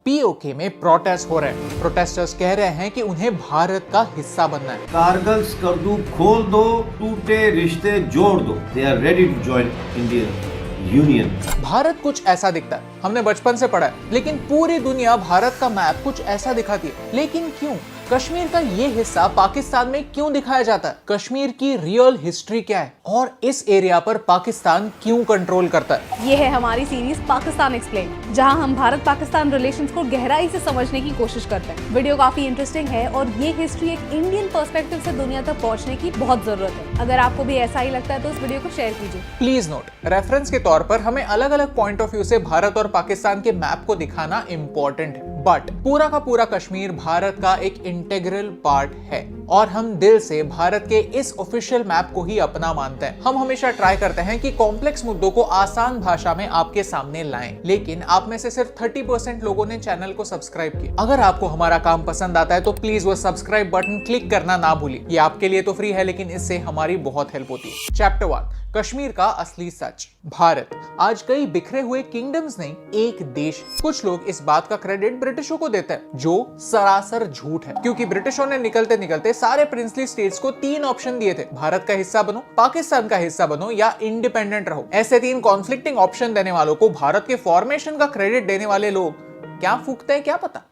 PoK में protest हो रहे हैं। प्रोटेस्टर्स कह रहे हैं कि उन्हें भारत का हिस्सा बनना है। कारगिल स्कर्दू खोल दो, टूटे रिश्ते जोड़ दो। They are ready to join Indian union. Bharat कुछ ऐसा दिखता है, हमने बचपन से पढ़ा है, लेकिन पूरी दुनिया भारत का मैप कुछ ऐसा दिखाती है। लेकिन क्यों? कश्मीर का ये हिस्सा पाकिस्तान में क्यों दिखाया जाता है? कश्मीर की रियल हिस्ट्री क्या है और इस एरिया पर पाकिस्तान क्यों कंट्रोल करता है? ये है हमारी सीरीज पाकिस्तान एक्सप्लेन, जहां हम भारत पाकिस्तान रिलेशंस को गहराई से समझने की कोशिश करते हैं। वीडियो काफी इंटरेस्टिंग है और ये हिस्ट्री एक इंडियन पर्सपेक्टिव से दुनिया तक पहुंचने की बहुत जरूरत है। अगर आपको भी ऐसा ही लगता है तो इस वीडियो को शेयर कीजिए। प्लीज नोट, रेफरेंस के तौर पर हमें अलग अलग पॉइंट ऑफ व्यू से भारत और पाकिस्तान के मैप को दिखाना इम्पोर्टेंट है, बट पूरा का पूरा कश्मीर भारत का एक इंटीग्रल पार्ट है और हम दिल से भारत के इस ऑफिशियल मैप को ही अपना मानते हैं। हम हमेशा ट्राई करते हैं कि कॉम्प्लेक्स मुद्दों को आसान भाषा में आपके सामने लाएं, लेकिन आप में से सिर्फ 30% लोगों ने चैनल को सब्सक्राइब किया। अगर आपको हमारा काम पसंद आता है तो प्लीज वो सब्सक्राइब बटन क्लिक करना ना भूलिए। ये आपके लिए तो फ्री है, लेकिन इससे हमारी बहुत हेल्प होती है। चैप्टर 1, कश्मीर का असली सच। भारत आज कई बिखरे हुए किंगडम्स नहीं, एक देश। कुछ लोग इस बात का क्रेडिट ब्रिटिशों को देते हैं, जो सरासर झूठ है, क्योंकि ब्रिटिशों ने निकलते निकलते सारे प्रिंसली स्टेट्स को 3 ऑप्शन दिए थे: भारत का हिस्सा बनो, पाकिस्तान का हिस्सा बनो या इंडिपेंडेंट रहो। ऐसे 3 कॉन्फ्लिक्टिंग ऑप्शन देने वालों को भारत के फॉर्मेशन का क्रेडिट देने वाले लोग क्या फूकते हैं क्या पता।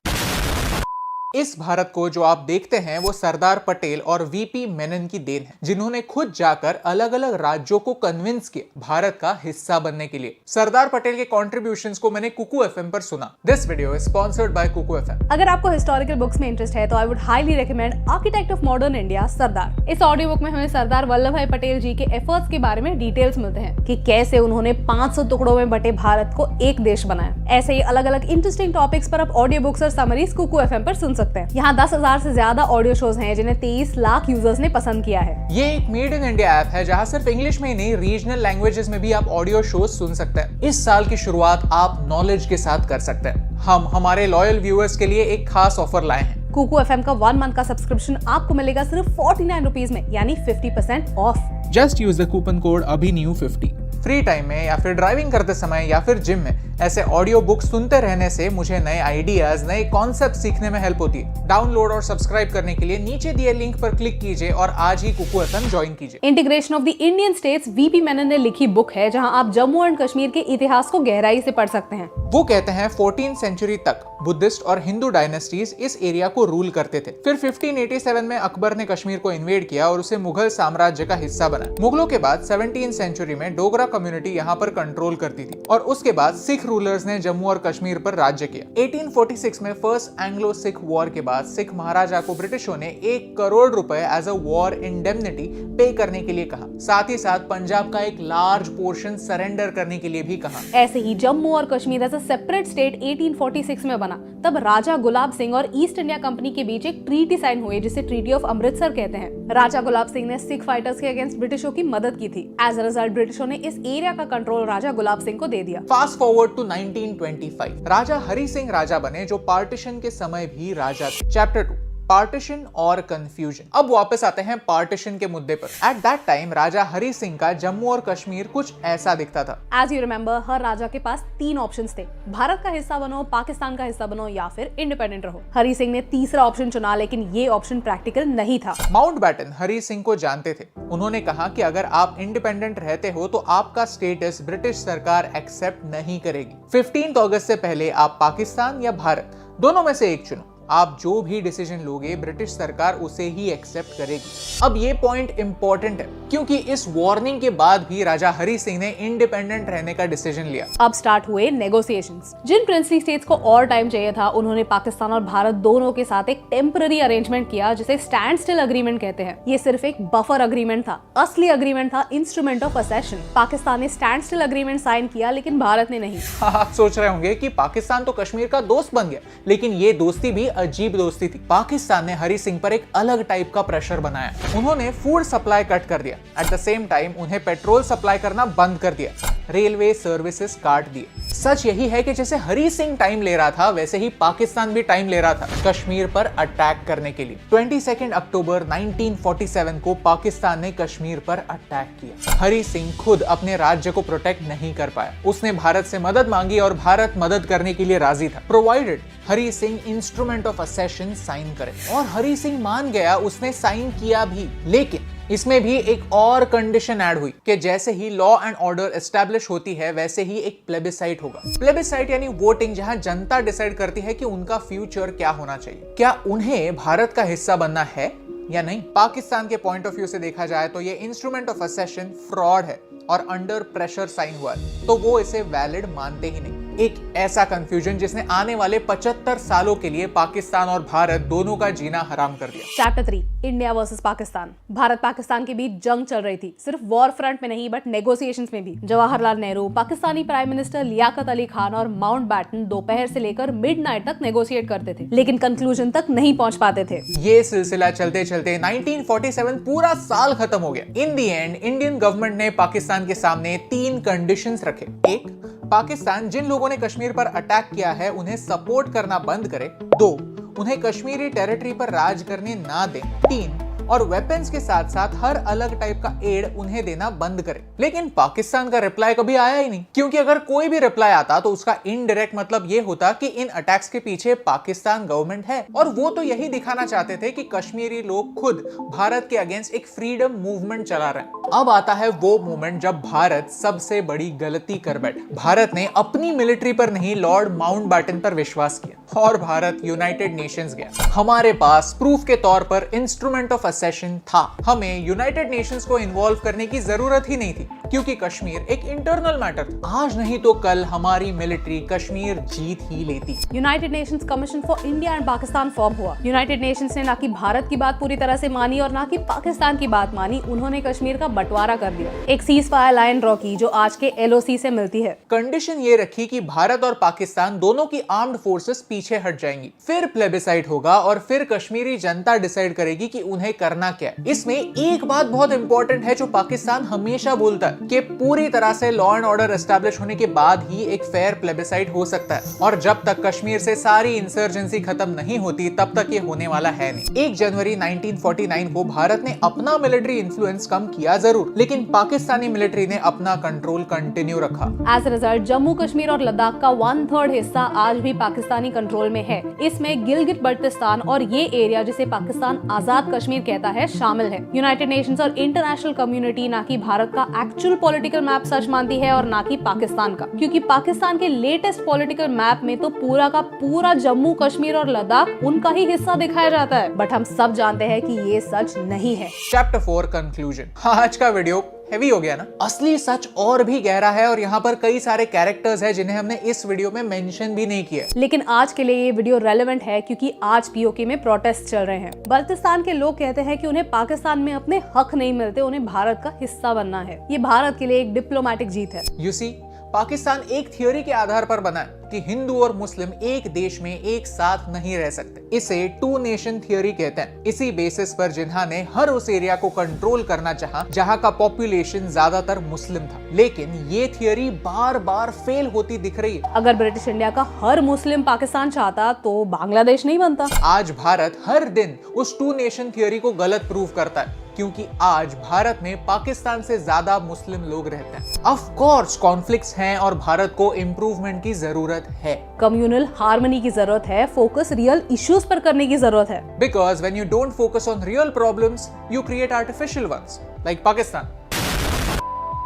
इस भारत को जो आप देखते हैं वो सरदार पटेल और वीपी मेनन की देन है, जिन्होंने खुद जाकर अलग अलग राज्यों को कन्विंस किया भारत का हिस्सा बनने के लिए। सरदार पटेल के कॉन्ट्रीब्यूशंस को मैंने कुकू एफएम पर सुना। This video is sponsored by Kuku FM. अगर आपको हिस्टोरिकल बुक्स में इंटरेस्ट है तो I would highly recommend architect of modern India Sardar. इस ऑडियो बुक में हमें सरदार वल्लभ भाई पटेल जी के एफर्ट्स के बारे में डिटेल्स मिलते हैं कि कैसे उन्होंने 500 टुकड़ों में बटे भारत को एक देश बनाया। ऐसे ही अलग अलग इंटरेस्टिंग टॉपिक्स पर आप ऑडियो बुक्स और समरीज कुकू एफएम पर सुन सकते हैं। यहाँ 10,000 से ज्यादा ऑडियो शोज हैं जिन्हें 23 लाख यूजर्स ने पसंद किया है। ये एक मेड इन इंडिया ऐप है जहाँ सिर्फ इंग्लिश में ही नहीं, रीजनल लैंग्वेजेस में भी आप ऑडियो शोज सुन सकते हैं। इस साल की शुरुआत आप नॉलेज के साथ कर सकते हैं। हम हमारे लॉयल व्यूअर्स के लिए एक खास ऑफर लाए हैं। कुकू एफएम का 1 मंथ का सब्सक्रिप्शन आपको मिलेगा सिर्फ 49 रुपीज में, यानी 50% off. Just use the coupon code अभिन्यू50। फ्री टाइम में या फिर ड्राइविंग करते समय या फिर जिम में ऐसे ऑडियो बुक सुनते रहने से मुझे नए आइडियाज, नए कॉन्सेप्ट सीखने में हेल्प होती है। डाउनलोड और सब्सक्राइब करने के लिए नीचे दिए लिंक पर क्लिक कीजिए और आज ही कुकू एफएम ज्वाइन कीजिए। Integration of the Indian states VP Menon ने लिखी बुक है, जहां आप जम्मू एंड कश्मीर के इतिहास को गहराई से पढ़ सकते हैं। वो कहते हैं 14th सेंचुरी तक बुद्धिस्ट और हिंदू डायनेस्टीज इस एरिया को रूल करते थे। फिर 1587 में अकबर ने कश्मीर को इन्वेड किया और उसे मुगल साम्राज्य का हिस्सा बनाया। मुगलों के बाद 17th सेंचुरी में डोगरा कम्युनिटी यहाँ पर कंट्रोल करती थी और उसके बाद सिख रूलर्स ने जम्मू और कश्मीर पर राज्य किया। 1846 में फर्स्ट एंग्लो सिख वॉर के बाद सिख महाराजा को ब्रिटिशों ने 1 करोड़ रुपए एज अ वॉर इंडेमनिटी पे करने के लिए कहा। साथ ही साथ पंजाब का एक लार्ज पोर्शन सरेंडर करने के लिए भी कहा। ऐसे ही जम्मू और Kashmir as a separate state 1846 में बना। तब राजा गुलाब सिंह और ईस्ट इंडिया कंपनी के बीच एक ट्रीटी साइन हुई, जिसे ट्रीटी ऑफ अमृतसर कहते हैं। राजा गुलाब सिंह ने सिख फाइटर्स के अगेंस्ट ब्रिटिशों की मदद की थी। एज अ रिजल्ट ब्रिटिशों ने इस एरिया का कंट्रोल राजा गुलाब सिंह को दे दिया। फास्ट फॉरवर्ड टू 1925, राजा हरि सिंह राजा बने, जो पार्टीशन के समय भी राजा थे। चैप्टर 2, पार्टीशन और कंफ्यूजन। अब वापस आते हैं पार्टीशन के मुद्दे पर। एट दैट टाइम राजा हरि सिंह का जम्मू और कश्मीर कुछ ऐसा दिखता था। एज यू रिमेम्बर, हर राजा के पास 3 ऑप्शंस थे: भारत का हिस्सा बनो, पाकिस्तान का हिस्सा बनो या फिर इंडिपेंडेंट रहो। हरि सिंह ने तीसरा ऑप्शन चुना, लेकिन ये ऑप्शन प्रैक्टिकल नहीं था। माउंटबेटन हरि सिंह को जानते थे। उन्होंने कहा कि अगर आप इंडिपेंडेंट रहते हो तो आपका स्टेटस ब्रिटिश सरकार एक्सेप्ट नहीं करेगी। 15 अगस्त से पहले आप पाकिस्तान या भारत, दोनों में से एक चुनो। आप जो भी डिसीजन लोगे ब्रिटिश सरकार उसे ही एक्सेप्ट करेगी। अब ये पॉइंट इंपॉर्टेंट है, क्योंकि इस वार्निंग के बाद भी राजा हरि सिंह ने इंडिपेंडेंट रहने का डिसीजन लिया। अब स्टार्ट हुए नेगोशिएशंस। जिन प्रिंसली स्टेट्स को और टाइम चाहिए था, उन्होंने पाकिस्तान और भारत दोनों के साथ एक टेम्पररी अरेंजमेंट किया, जिसे स्टैंड स्टिल अग्रीमेंट कहते हैं। ये सिर्फ एक बफर अग्रीमेंट था। असली अग्रीमेंट था इंस्ट्रूमेंट ऑफ असेशन। पाकिस्तान ने स्टैंड स्टिल अग्रीमेंट साइन किया, लेकिन भारत ने नहीं। आप सोच रहे होंगे कि पाकिस्तान तो कश्मीर का दोस्त बन गया, लेकिन ये दोस्ती भी अजीब दोस्ती थी। पाकिस्तान ने हरि सिंह पर एक अलग टाइप का प्रेशर बनाया। उन्होंने फूड सप्लाई कट कर दिया। एट द सेम टाइम उन्हें पेट्रोल सप्लाई करना बंद कर दिया। रेलवे सर्विसेज काट दिए। सच यही है कि जैसे हरी सिंह टाइम ले रहा था, वैसे ही पाकिस्तान भी टाइम ले रहा था कश्मीर पर अटैक करने के लिए। 22 अक्टूबर 1947 को पाकिस्तान ने कश्मीर पर अटैक किया। हरी सिंह खुद अपने राज्य को प्रोटेक्ट नहीं कर पाया। उसने भारत से मदद मांगी और भारत मदद करने के लिए राजी था, provided Hari Singh instrument of accession sign करे। और हरी सिंह मान गया, उसने साइन किया भी। लेकिन इसमें भी एक और कंडीशन ऐड हुई कि जैसे ही लॉ एंड ऑर्डर एस्टैब्लिश होती है, वैसे ही एक प्लेबिसाइट होगा। प्लेबिसाइट यानी वोटिंग, जहां जनता डिसाइड करती है कि उनका फ्यूचर क्या होना चाहिए, क्या उन्हें भारत का हिस्सा बनना है या नहीं। पाकिस्तान के पॉइंट ऑफ व्यू से देखा जाए तो ये इंस्ट्रूमेंट ऑफ असेशन फ्रॉड है और अंडर प्रेशर साइन हुआ है, तो वो इसे वैलिड मानते ही नहीं। एक ऐसा कंफ्यूजन जिसने आने वाले 75 सालों के लिए पाकिस्तान और भारत दोनों का जीना हराम कर दिया। Chapter 3 India versus Pakistan. Bharat Pakistan के बीच जंग चल रही थी, सिर्फ वॉर फ्रंट में नहीं बट नेगोशिएशंस में भी। जवाहरलाल नेहरू, पाकिस्तानी प्राइम मिनिस्टर लियाकत अली खान और माउंटबैटन दोपहर से लेकर मिडनाइट तक नेगोशिएट करते थे, लेकिन कंक्लूजन तक नहीं पहुंच पाते थे। ये सिलसिला चलते चलते 1947 पूरा साल खत्म हो गया। इन दी एंड इंडियन गवर्नमेंट ने पाकिस्तान के सामने 3 कंडीशंस रखे। एक, पाकिस्तान जिन लोगों ने कश्मीर पर अटैक किया है उन्हें सपोर्ट करना बंद करे। 2, उन्हें कश्मीरी टेरिटरी पर राज करने ना दे। 3, और वेपन्स के साथ साथ हर अलग टाइप का एड उन्हें देना बंद करे। लेकिन पाकिस्तान का रिप्लाई कभी आया ही नहीं, क्योंकि अगर कोई भी रिप्लाई आता तो उसका इनडायरेक्ट मतलब ये होता कि इन अटैक्स के पीछे पाकिस्तान गवर्नमेंट है, और वो तो यही दिखाना चाहते थे कि कश्मीरी लोग खुद भारत के अगेंस्ट एक फ्रीडम मूवमेंट चला रहे हैं। अब आता है वो मोमेंट जब भारत सबसे बड़ी गलती कर बैठा। भारत ने अपनी मिलिट्री पर नहीं, लॉर्ड माउंटबैटन पर विश्वास किया और भारत यूनाइटेड नेशंस गया। हमारे पास प्रूफ के तौर पर इंस्ट्रूमेंट ऑफ असेशन था। हमें यूनाइटेड नेशंस को इन्वॉल्व करने की जरूरत ही नहीं थी, क्योंकि कश्मीर एक इंटरनल मैटर था। आज नहीं तो कल हमारी मिलिट्री कश्मीर जीत ही लेती। United Nations commission for India and Pakistan form हुआ। यूनाइटेड नेशंस ने ना कि भारत की बात पूरी तरह से मानी और ना कि पाकिस्तान की बात मानी, उन्होंने कश्मीर का बंटवारा कर दिया। एक सीज फायर लाइन ड्रॉ की जो आज के LOC से मिलती है। कंडीशन ये रखी कि भारत और पाकिस्तान दोनों की आर्म्ड फोर्सेस पीछे हट जाएंगी, फिर प्लेबिसाइट होगा और फिर कश्मीरी जनता डिसाइड करेगी कि उन्हें करना क्या है। इसमें एक बात बहुत इंपॉर्टेंट है जो पाकिस्तान हमेशा बोलता है कि पूरी तरह से लॉ एंड ऑर्डर एस्टैब्लिश होने के बाद ही एक फेयर प्लेबिसाइट हो सकता है, और जब तक कश्मीर से सारी इंसर्जेंसी खत्म नहीं होती तब तक ये होने वाला है नहीं। 1 जनवरी 1949 को भारत ने अपना मिलिट्री इन्फ्लुएंस कम किया जरूर, लेकिन पाकिस्तानी मिलिट्री ने अपना कंट्रोल कंटिन्यू रखा। As a result Jammu Kashmir और लद्दाख का 1/3 हिस्सा आज भी पाकिस्तानी कंट्रोल में है। इसमें गिलगित बल्टिस्तान और ये एरिया जिसे पाकिस्तान आजाद कश्मीर कहता है शामिल है। यूनाइटेड नेशंस और इंटरनेशनल कम्युनिटी ना कि भारत का एक्चुअल पॉलिटिकल मैप सच मानती है और ना कि पाकिस्तान का, क्योंकि पाकिस्तान के लेटेस्ट पॉलिटिकल मैप में तो पूरा का पूरा जम्मू कश्मीर और लद्दाख उनका ही हिस्सा दिखाया जाता है। बट हम सब जानते हैं कि ये सच नहीं है। Chapter 4 conclusion. आज का वीडियो हेवी हो गया ना? असली सच और भी गहरा है और यहाँ पर कई सारे कैरेक्टर्स हैं जिन्हें हमने इस वीडियो में मेंशन भी नहीं किया। लेकिन आज के लिए ये वीडियो रेलेवेंट है क्योंकि आज POK में प्रोटेस्ट चल रहे हैं। बल्तिस्तान के लोग कहते हैं कि उन्हें पाकिस्तान में अपने हक नहीं मिलते, उन्हें भारत का हिस्सा बनना है। ये भारत के लिए एक डिप्लोमेटिक जीत है। You see, पाकिस्तान एक थियोरी के आधार पर बना है कि हिंदू और मुस्लिम एक देश में एक साथ नहीं रह सकते। इसे 2 नेशन थियोरी कहते हैं। इसी बेसिस पर जिन्हा ने हर उस एरिया को कंट्रोल करना चाहा जहां का पॉपुलेशन ज्यादातर मुस्लिम था, लेकिन ये थियोरी बार बार फेल होती दिख रही है। अगर ब्रिटिश इंडिया का हर मुस्लिम पाकिस्तान चाहता तो बांग्लादेश नहीं बनता। आज भारत हर दिन उस 2 नेशन थियोरी को गलत प्रूव करता है, क्योंकि आज भारत में पाकिस्तान से ज्यादा मुस्लिम लोग रहते हैं। ऑफ कोर्स कॉन्फ्लिक्ट्स हैं और भारत को इम्प्रूवमेंट की जरूरत है। कम्युनल हार्मनी की जरूरत है, फोकस रियल इश्यूज पर करने की जरूरत है। Because when you don't focus on real problems, you create artificial ones, like Pakistan.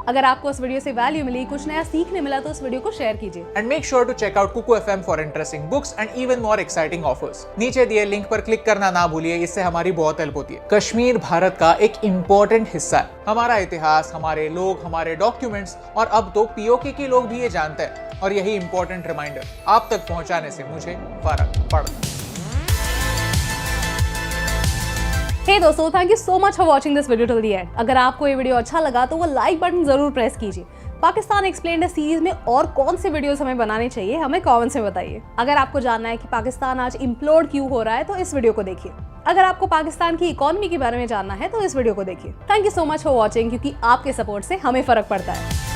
अगर आपको इस वीडियो से वैल्यू मिली, कुछ नया सीखने मिला तो इस वीडियो को शेयर कीजिए। And make sure to check out Kuku FM for interesting books and even more exciting offers. नीचे दिए लिंक पर क्लिक करना ना भूलिए, इससे हमारी बहुत हेल्प होती है। कश्मीर भारत का एक इम्पोर्टेंट हिस्सा है। हमारा इतिहास, हमारे लोग, हमारे डॉक्यूमेंट्स और अब तो POK के लोग भी ये जानते हैं, और यही इम्पोर्टेंट रिमाइंडर आप तक पहुंचाने से मुझे फर्क पड़ता है। हे दोस्तों, thank you so much for watching this video till the end. अगर आपको ये वीडियो अच्छा लगा तो वो लाइक बटन जरूर प्रेस कीजिए। पाकिस्तान एक्सप्लेन्ड सीरीज में और कौन से वीडियोस हमें बनाने चाहिए, हमें कमेंट्स में बताइए। अगर आपको जानना है कि पाकिस्तान आज इम्प्लोड क्यों हो रहा है तो इस वीडियो को देखिए। अगर आपको पाकिस्तान की इकोनॉमी के बारे में जानना है तो इस वीडियो को देखिए। Thank you so much for watching, क्योंकि आपके सपोर्ट से हमें फर्क पड़ता है।